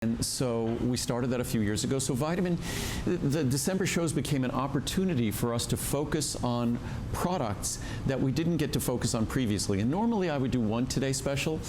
And so we started that a few years ago. So the December shows became an opportunity for us to focus on products that we didn't get to focus on previously. And normally I would do one Today Special,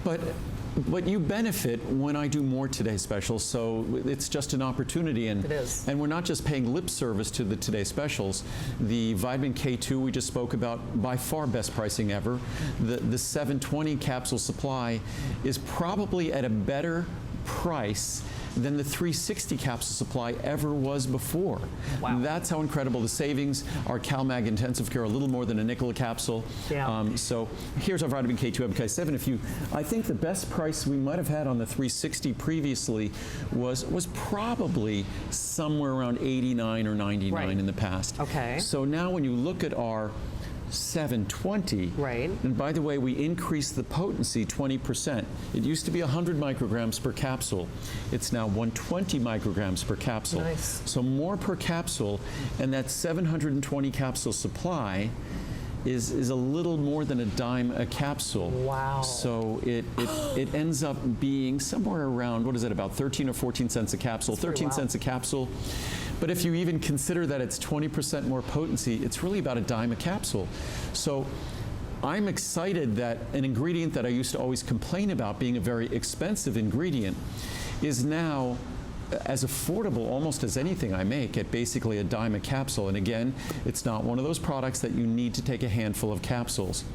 but you benefit when I do more Today Specials, so it's just an opportunity. And, it is. And we're not just paying lip service to the Today Specials. The vitamin K2 we just spoke about, by far best pricing ever. The 720 capsule supply is probably at a better price than the 360 capsule supply ever was before. Wow. That's how incredible the savings. Our CalMag Intensive Care, a little more than a nickel a capsule. Yeah. So here's our vitamin K2 MK7. I think the best price we might have had on the 360 previously was probably somewhere around 89 or 99 right. in the past. Okay. So now when you look at our 720. Right. And by the way, we increased the potency 20%. It used to be 100 micrograms per capsule. It's now 120 micrograms per capsule. Nice. So more per capsule, and that 720 capsule supply is a little more than a dime a capsule. Wow. So it ends up being somewhere around, what is it, about 13 or 14 cents a capsule, 13 cents a capsule. But if you even consider that it's 20% more potency, it's really about a dime a capsule. So I'm excited that an ingredient that I used to always complain about being a very expensive ingredient is now as affordable almost as anything I make at basically a dime a capsule. And again, it's not one of those products that you need to take a handful of capsules.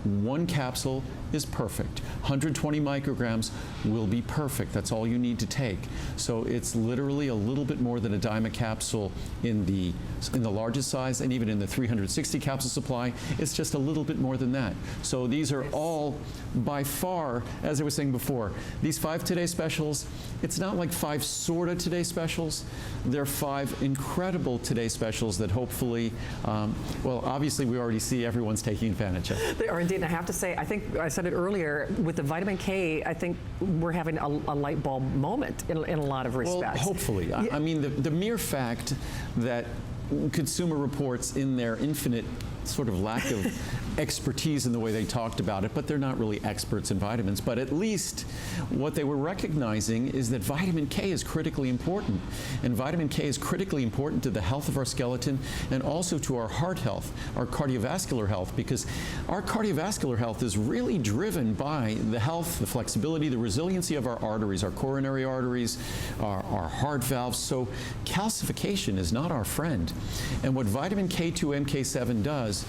One capsule is perfect. 120 micrograms will be perfect. That's all you need to take. So it's literally a little bit more than a dime a capsule in the largest size, and even in the 360 capsule supply, it's just a little bit more than that. So these are all by far, as I was saying before, these 5 Today Specials, it's not like 5 sorta Today Specials. They're 5 incredible Today Specials that hopefully, well, obviously we already see everyone's taking advantage of. They are indeed, and I have to say, I think I said it earlier, with the vitamin K, I think we're having a light bulb moment in a lot of respects. Well, hopefully. Yeah. I mean, the mere fact that Consumer Reports, in their infinite sort of lack of expertise in the way they talked about it, but they're not really experts in vitamins, but at least what they were recognizing is that vitamin K is critically important. And vitamin K is critically important to the health of our skeleton and also to our heart health, our cardiovascular health, because our cardiovascular health is really driven by the health, the flexibility, the resiliency of our arteries, our coronary arteries, our heart valves. So calcification is not our friend. And what vitamin K2 MK7 does,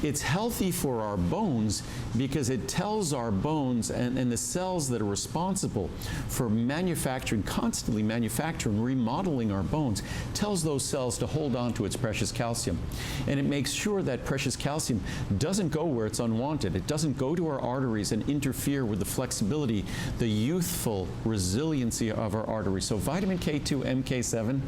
it's healthy for our bones because it tells our bones and the cells that are responsible for manufacturing, constantly manufacturing, remodeling our bones, tells those cells to hold on to its precious calcium. And it makes sure that precious calcium doesn't go where it's unwanted. It doesn't go to our arteries and interfere with the flexibility, the youthful resiliency of our arteries. So vitamin K2 MK7,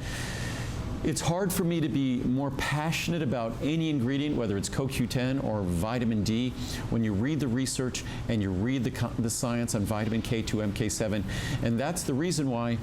it's hard for me to be more passionate about any ingredient, whether it's CoQ10 or vitamin D, when you read the research and you read the science on vitamin K2 MK7. And that's the reason why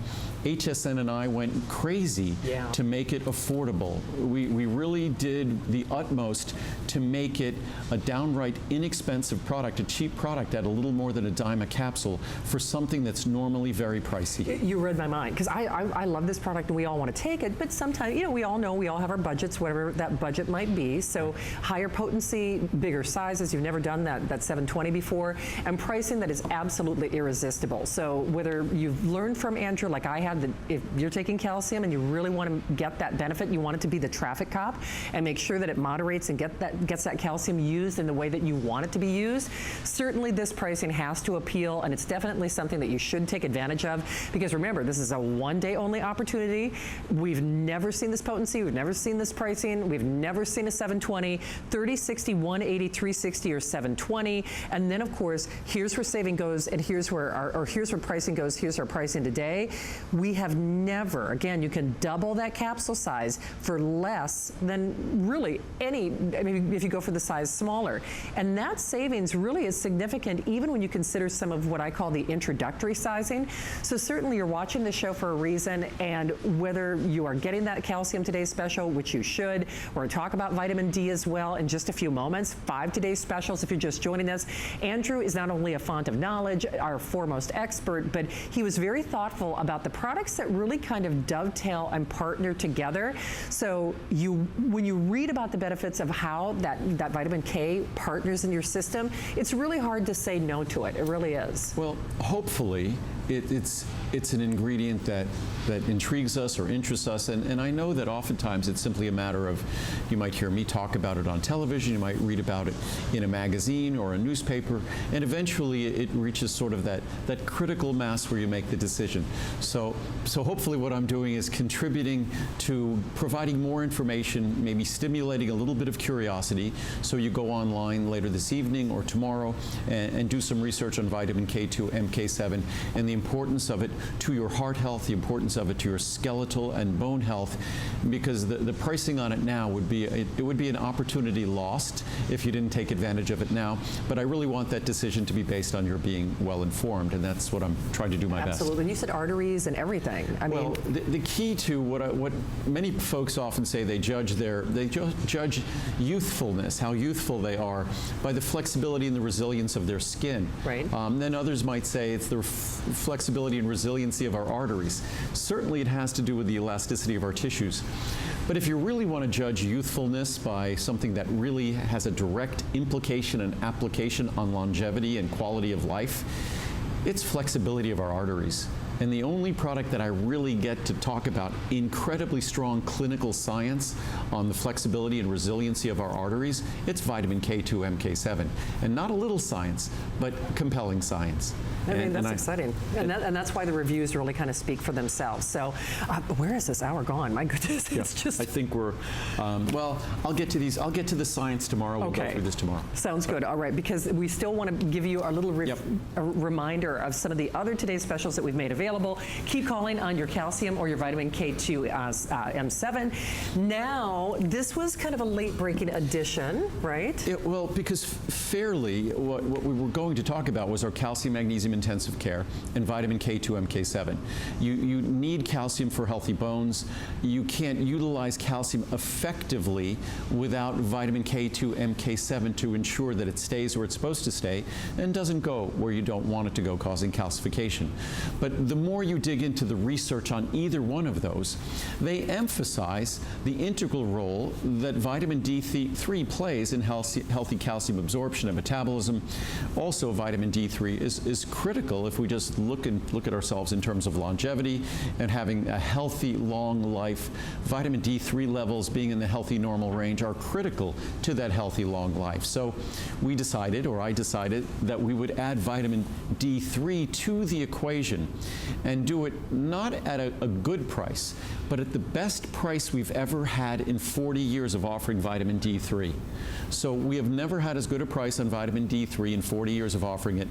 HSN and I went crazy to make it affordable. We really did the utmost to make it a downright inexpensive product, a cheap product at a little more than a dime a capsule for something that's normally very pricey. You read my mind, because I love this product and we all want to take it, but sometimes, you know, we all know we all have our budgets, whatever that budget might be. So higher potency, bigger sizes, you've never done that 720 before, and pricing that is absolutely irresistible. So whether you've learned from Andrew, like I had, that if you're taking calcium and you really want to get that benefit, you want it to be the traffic cop and make sure that it moderates and gets that calcium used in the way that you want it to be used. Certainly this pricing has to appeal, and it's definitely something that you should take advantage of, because remember, this is a one-day only opportunity. We've never seen this potency, we've never seen this pricing, we've never seen a 720, 30, 60, 180, 360, or 720. And then of course, here's where saving goes, and here's where here's where pricing goes, here's our pricing today. We have never, again, you can double that capsule size for less than really any, I mean, if you go for the size smaller. And that savings really is significant even when you consider some of what I call the introductory sizing. So certainly you're watching the show for a reason, and whether you are getting that calcium today's special, which you should. We're going to talk about vitamin D as well in just a few moments. 5 today's specials if you're just joining us. Andrew is not only a font of knowledge, our foremost expert, but he was very thoughtful about the products that really kind of dovetail and partner together. So when you read about the benefits of how that vitamin K partners in your system, it's really hard to say no to it. It really is. Well, hopefully it's an ingredient that intrigues us or interests us, and I know that oftentimes it's simply a matter of, you might hear me talk about it on television, you might read about it in a magazine or a newspaper, and eventually it reaches sort of that critical mass where you make the decision. So hopefully what I'm doing is contributing to providing more information, maybe stimulating a little bit of curiosity, so you go online later this evening or tomorrow and do some research on vitamin K2, MK7, and the importance of it to your heart health, the importance of it to your skeletal and bone health, because the pricing on it now would be an opportunity lost if you didn't take advantage of it now. But I really want that decision to be based on your being well informed, and that's what I'm trying to do my best. Absolutely. And you said arteries and everything. I mean, the key to what many folks often say, they judge youthfulness, how youthful they are, by the flexibility and the resilience of their skin. Right. Then others might say it's the flexibility and resiliency of our arteries. Certainly it has to do with the elasticity of our tissues. But if you really want to judge youthfulness by something that really has a direct implication and application on longevity and quality of life, it's flexibility of our arteries. And the only product that I really get to talk about incredibly strong clinical science on the flexibility and resiliency of our arteries, it's vitamin K2, MK7. And not a little science, but compelling science. I mean, that's exciting. And that's why the reviews really kind of speak for themselves. So where is this hour gone? My goodness, it's just... I think we're, well, I'll get to the science tomorrow. We'll go through this tomorrow. Sounds good. All right, because we still want to give you our little a reminder of some of the other today's specials that we've made available. Keep calling on your calcium or your vitamin K2 M7. Now, this was kind of a late-breaking edition, right? Well, because fairly, what we were going to talk about was our calcium magnesium intensive care and vitamin K2 MK7. You need calcium for healthy bones. You can't utilize calcium effectively without vitamin K2 MK7 to ensure that it stays where it's supposed to stay and doesn't go where you don't want it to go, causing calcification. But the more you dig into the research on either one of those, they emphasize the integral role that vitamin D3 plays in healthy calcium absorption and metabolism. Also, vitamin D3 is critical if we just look at ourselves in terms of longevity and having a healthy, long life. Vitamin D3 levels being in the healthy, normal range are critical to that healthy, long life. So I decided that we would add vitamin D3 to the equation and do it not at a good price, but at the best price we've ever had in 40 years of offering vitamin D3. So we have never had as good a price on vitamin D3 in 40 years of offering it